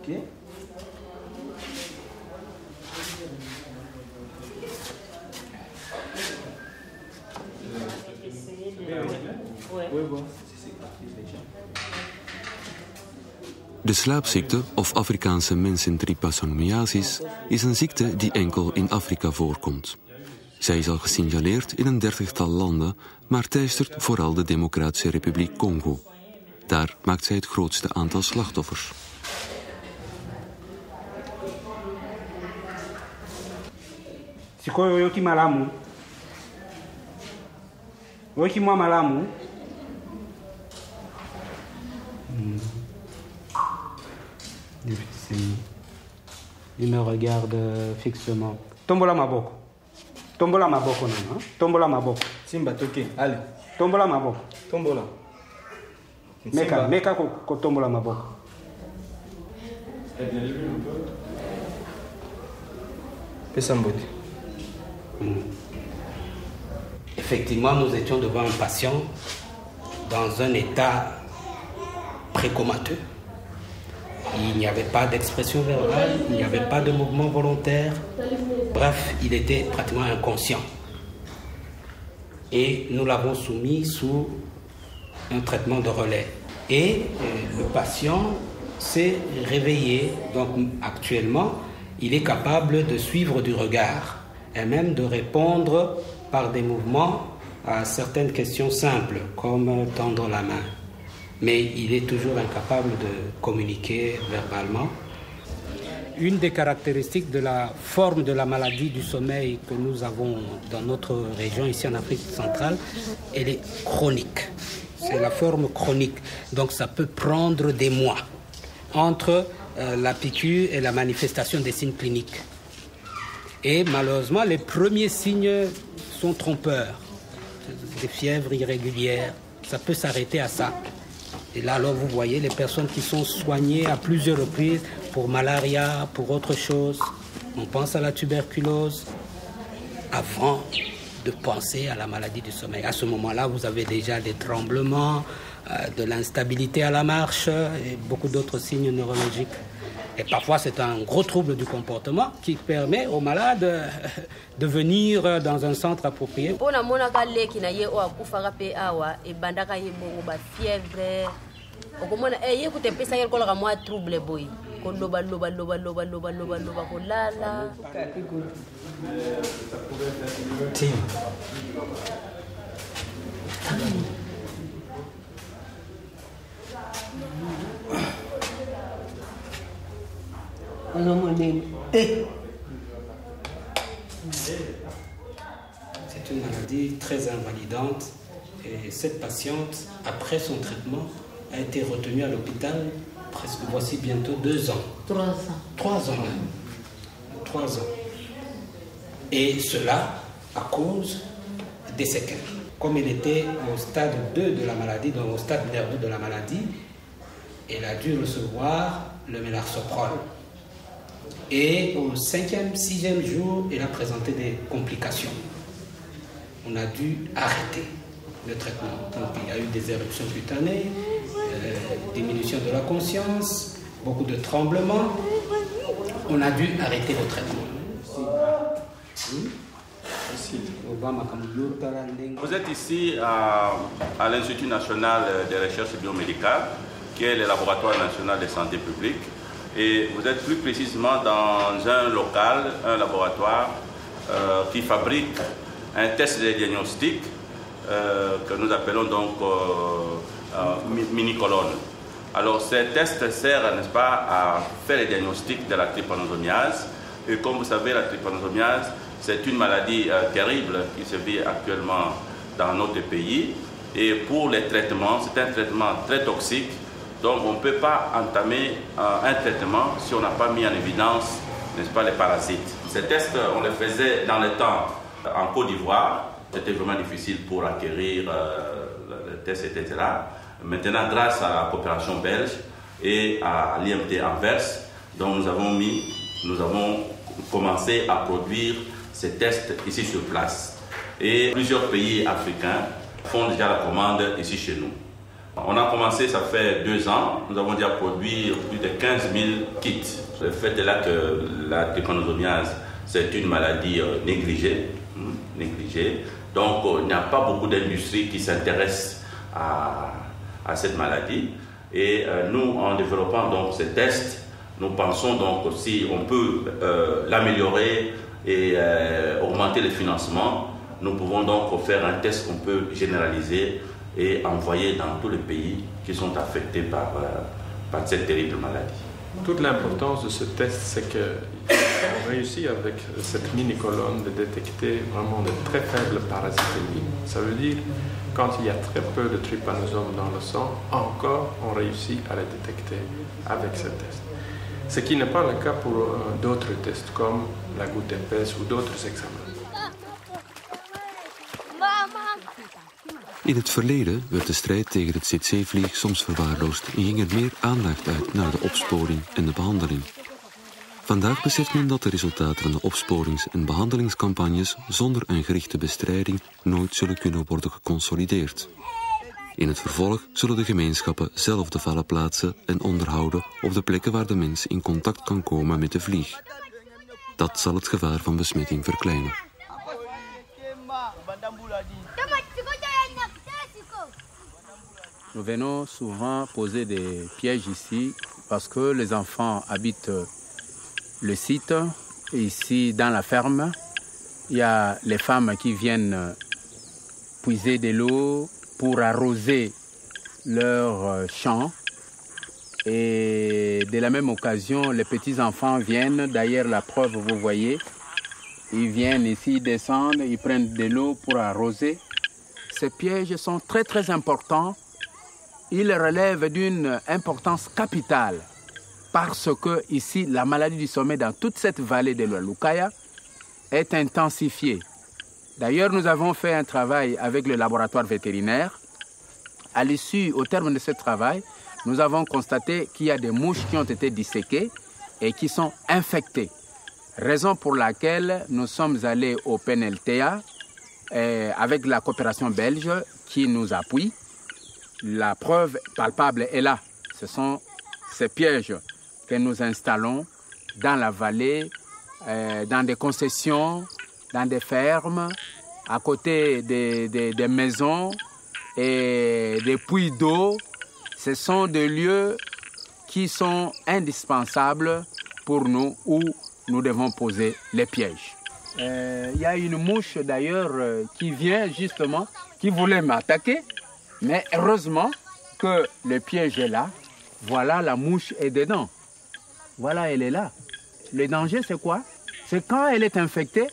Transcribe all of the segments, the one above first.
Ok. De slaapziekte of Afrikaanse mensentrypanosomiasis is een ziekte die enkel in Afrika voorkomt. Zij is al gesignaleerd in een 30-tal landen, maar teistert vooral de Democratische Republiek Congo. Daar maakt zij het grootste aantal slachtoffers. Sikoyo yoki malamu. Yoki mwa malamu. Il me regarde fixement. Tombola maboko. Tombola maboko non, Tombola maboko. Simba toke, allez. Tombola maboko. Tombola. Meka ko tombola maboko. Pesambote. Effectivement, nous étions devant un patient dans un état précomateux. Il n'y avait pas d'expression verbale, il n'y avait pas de mouvement volontaire. Bref, il était pratiquement inconscient. Et nous l'avons soumis sous un traitement de relais. Et le patient s'est réveillé. Donc actuellement, il est capable de suivre du regard et même de répondre par des mouvements à certaines questions simples, comme tendre la main. Mais il est toujours incapable de communiquer verbalement. Une des caractéristiques de la forme de la maladie du sommeil que nous avons dans notre région, ici en Afrique centrale, elle est chronique. C'est la forme chronique. Donc ça peut prendre des mois entre la piqûre et la manifestation des signes cliniques. Et malheureusement, les premiers signes sont trompeurs. Des fièvres irrégulières, ça peut s'arrêter à ça. Et là, alors, vous voyez les personnes qui sont soignées à plusieurs reprises pour malaria, pour autre chose. On pense à la tuberculose avant de penser à la maladie du sommeil. À ce moment-là, vous avez déjà des tremblements, de l'instabilité à la marche et beaucoup d'autres signes neurologiques. Et parfois, c'est un gros trouble du comportement qui permet aux malades de venir dans un centre approprié. C'est une maladie très invalidante et cette patiente, après son traitement, a été retenue à l'hôpital presque voici bientôt 2 ans. 3 ans. 3 ans même. 3 ans. Et cela à cause des séquelles. Comme elle était au stade 2 de la maladie, donc au stade nerveux de la maladie, elle a dû recevoir le mélarsoprol. Et au 5e, 6e jour, elle a présenté des complications. On a dû arrêter le traitement. Donc, il y a eu des éruptions cutanées, diminution de la conscience, beaucoup de tremblements. On a dû arrêter le traitement. Vous êtes ici à l'Institut national des recherches biomédicales, qui est le laboratoire national de santé publique. Et vous êtes plus précisément dans un local, un laboratoire qui fabrique un test de diagnostic que nous appelons donc mini-colonne. Alors ces tests servent, n'est-ce pas, à faire le diagnostic de la trypanosomiase. Et comme vous savez, la trypanosomiase, c'est une maladie terrible qui se vit actuellement dans notre pays. Et pour les traitements, c'est un traitement très toxique. Donc on ne peut pas entamer un traitement si on n'a pas mis en évidence, n'est-ce pas, les parasites. Ces tests, on les faisait dans le temps en Côte d'Ivoire. C'était vraiment difficile pour acquérir les tests, etc. Maintenant, grâce à la coopération belge et à l'IMT Anvers, donc nous avons commencé à produire ces tests ici sur place. Et plusieurs pays africains font déjà la commande ici chez nous. On a commencé, ça fait 2 ans. Nous avons déjà produit plus de 15 000 kits. Le fait est là que la drépanosomiase, c'est une maladie négligée. Donc, il n'y a pas beaucoup d'industries qui s'intéressent à cette maladie. Et nous, en développant donc ces tests, nous pensons donc si on peut l'améliorer et augmenter les financements, nous pouvons donc faire un test qu'on peut généraliser et envoyer dans tous les pays qui sont affectés par cette terrible maladie. Toute l'importance de ce test, c'est qu'on réussit avec cette mini-colonne de détecter vraiment de très faibles parasitémies. Ça veut dire quand il y a très peu de trypanosomes dans le sang, encore on réussit à les détecter avec ce test. Ce qui n'est pas le cas pour d'autres tests comme la goutte épaisse ou d'autres examens. In het verleden werd de strijd tegen het tsetse-vlieg soms verwaarloosd en ging er meer aandacht uit naar de opsporing en de behandeling. Vandaag beseft men dat de resultaten van de opsporings- en behandelingscampagnes zonder een gerichte bestrijding nooit zullen kunnen worden geconsolideerd. In het vervolg zullen de gemeenschappen zelf de vallen plaatsen en onderhouden op de plekken waar de mens in contact kan komen met de vlieg. Dat zal het gevaar van besmetting verkleinen. Nous venons souvent poser des pièges ici parce que les enfants habitent le site. Ici, dans la ferme, il y a les femmes qui viennent puiser de l'eau pour arroser leurs champs. Et de la même occasion, les petits-enfants viennent. D'ailleurs, la preuve, vous voyez, ils viennent ici, ils descendent, ils prennent de l'eau pour arroser. Ces pièges sont très, très importants. Ils relèvent d'une importance capitale parce que ici, la maladie du sommeil dans toute cette vallée de la Lukaya est intensifiée. D'ailleurs, nous avons fait un travail avec le laboratoire vétérinaire. À l'issue, au terme de ce travail, nous avons constaté qu'il y a des mouches qui ont été disséquées et qui sont infectées. Raison pour laquelle nous sommes allés au PNLTA avec la coopération belge qui nous appuie. La preuve palpable est là. Ce sont ces pièges que nous installons dans la vallée, dans des concessions, dans des fermes, à côté des maisons et des puits d'eau. Ce sont des lieux qui sont indispensables pour nous où nous devons poser les pièges. Il y a une mouche d'ailleurs qui vient justement, qui voulait m'attaquer. Mais heureusement que le piège est là. Voilà, la mouche est dedans. Voilà, elle est là. Le danger, c'est quoi? C'est quand elle est infectée.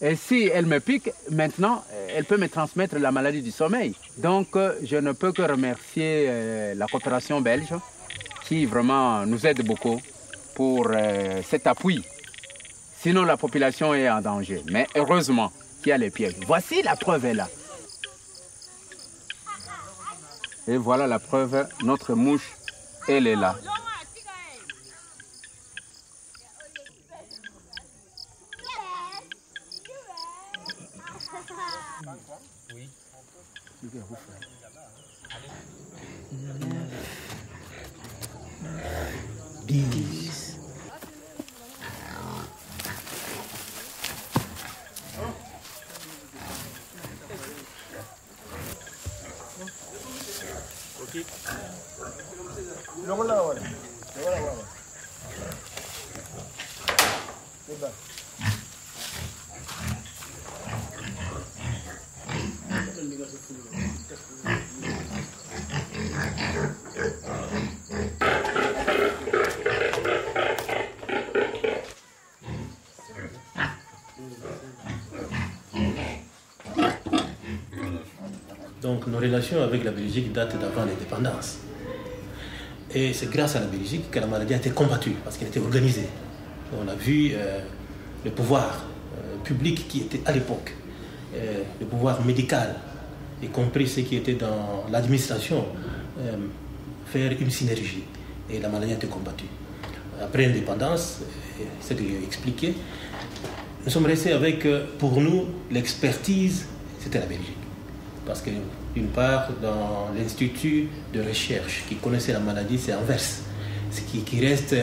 Et si elle me pique, maintenant, elle peut me transmettre la maladie du sommeil. Donc, je ne peux que remercier la coopération belge qui vraiment nous aide beaucoup pour cet appui. Sinon, la population est en danger. Mais heureusement qu'il y a les pièges. Voici, la preuve est là. Et voilà la preuve, notre mouche, elle est là. Donc nos relations avec la Belgique datent d'avant l'indépendance. Et c'est grâce à la Belgique que la maladie a été combattue, parce qu'elle était organisée. On a vu le pouvoir public qui était à l'époque, le pouvoir médical, y compris ceux qui étaient dans l'administration, faire une synergie. Et la maladie a été combattue. Après l'indépendance, ce que j'ai expliqué, nous sommes restés avec, pour nous, l'expertise, c'était la Belgique. Parce que d'une part dans l'Institut de recherche qui connaissait la maladie, c'est Anvers, ce qui reste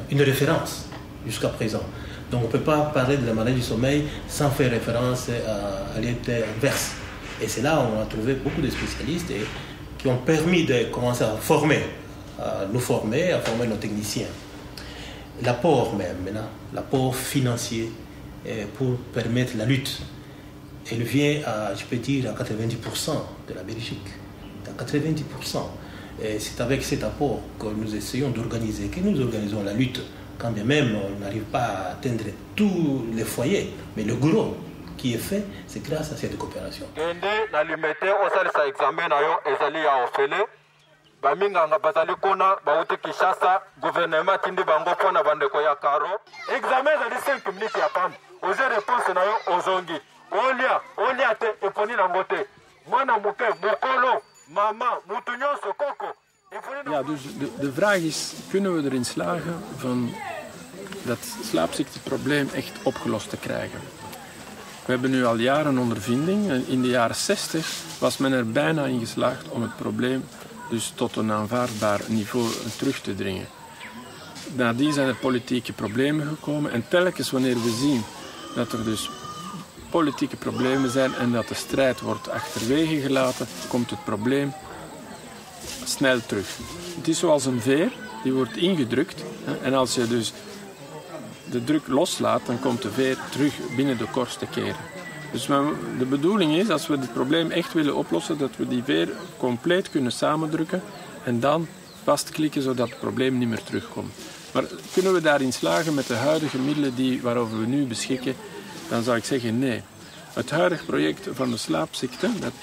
une référence jusqu'à présent. Donc on ne peut pas parler de la maladie du sommeil sans faire référence à l'IET Anvers. Et c'est là où on a trouvé beaucoup de spécialistes qui ont permis de commencer à nous former, à former nos techniciens. L'apport même, maintenant, l'apport financier pour permettre la lutte, elle vient à, je peux dire, à 90% de la Belgique. À 90%. Et c'est avec cet apport que nous essayons d'organiser, que nous organisons la lutte. Quand bien même on n'arrive pas à atteindre tous les foyers, mais le gros qui est fait, c'est grâce à cette coopération. baminganga bazali kuna bauti Kinshasa gouvernement tindi bango pona bandeko ya karo examen za 5 minutes ya pamba oze réponse na yo ozongi olia te eponi nango te mwana muke mukolo mama mutu nyonso koko. Ja, dus de vraag is, kunnen we erin slagen van dat slaapziekteprobleem echt opgelost te krijgen? We hebben nu al jaren ondervinding. In de jaren 60 was men er bijna in geslaagd om het probleem dus tot een aanvaardbaar niveau terug te dringen. Nadien zijn er politieke problemen gekomen en telkens wanneer we zien dat er dus politieke problemen zijn en dat de strijd wordt achterwege gelaten, komt het probleem snel terug. Het is zoals een veer, die wordt ingedrukt en als je dus de druk loslaat, dan komt de veer terug binnen de korst te keren. Dus de bedoeling is, als we het probleem echt willen oplossen, dat we die veer compleet kunnen samendrukken en dan vastklikken zodat het probleem niet meer terugkomt. Maar kunnen we daarin slagen met de huidige middelen waarover we nu beschikken, dan zou ik zeggen nee. Het huidige project van de slaapziekte, dat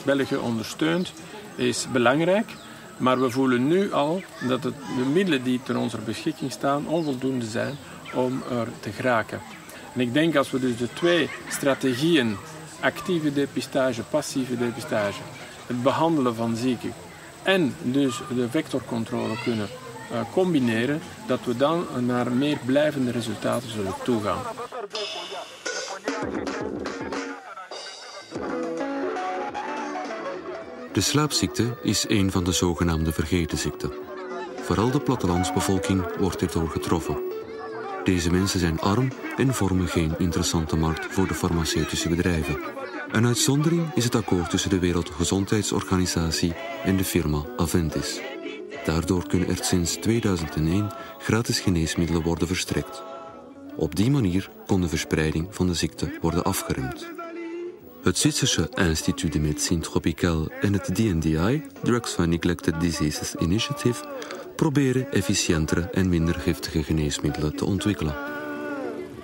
België ondersteunt, is belangrijk. Maar we voelen nu al dat de middelen die ter onze beschikking staan onvoldoende zijn om er te geraken. En ik denk als we dus de twee strategieën, actieve depistage, passieve depistage, het behandelen van zieken en dus de vectorcontrole kunnen combineren, dat we dan naar meer blijvende resultaten zullen toegaan. De slaapziekte is een van de zogenaamde vergeten ziekten. Vooral de plattelandsbevolking wordt erdoor getroffen. Deze mensen zijn arm en vormen geen interessante markt voor de farmaceutische bedrijven. Een uitzondering is het akkoord tussen de Wereldgezondheidsorganisatie en de firma Aventis. Daardoor kunnen er sinds 2001 gratis geneesmiddelen worden verstrekt. Op die manier kon de verspreiding van de ziekte worden afgeremd. Het Zwitserse Institut de Médecine Tropicale en het DNDi, Drugs for Neglected Diseases Initiative, proberen efficiëntere en minder giftige geneesmiddelen te ontwikkelen.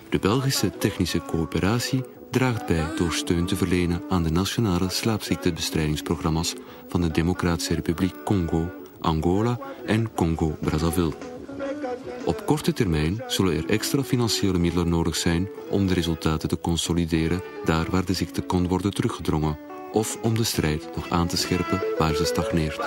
De Belgische technische coöperatie draagt bij door steun te verlenen aan de nationale slaapziektebestrijdingsprogramma's van de Democratische Republiek Congo, Angola en Congo-Brazzaville. Op korte termijn zullen er extra financiële middelen nodig zijn om de resultaten te consolideren daar waar de ziekte kon worden teruggedrongen of om de strijd nog aan te scherpen waar ze stagneert.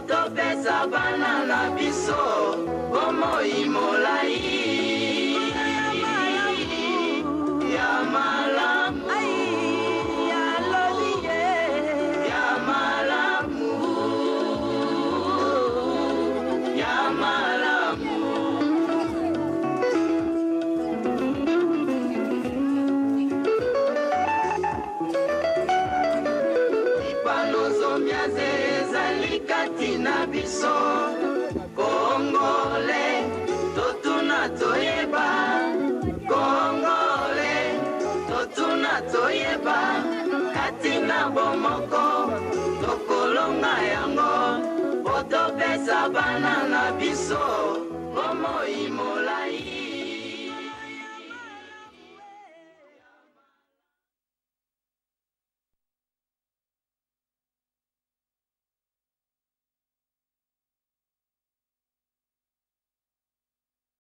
Topesa bana na biso bomo imolai ya malamu ya lolie ya malamu ya malamu ipano zombiaze katina biso Congolais totuna toyeba Congolais totuna toyeba katina bomoko tokolonga yango potopesa bana na biso bomo imola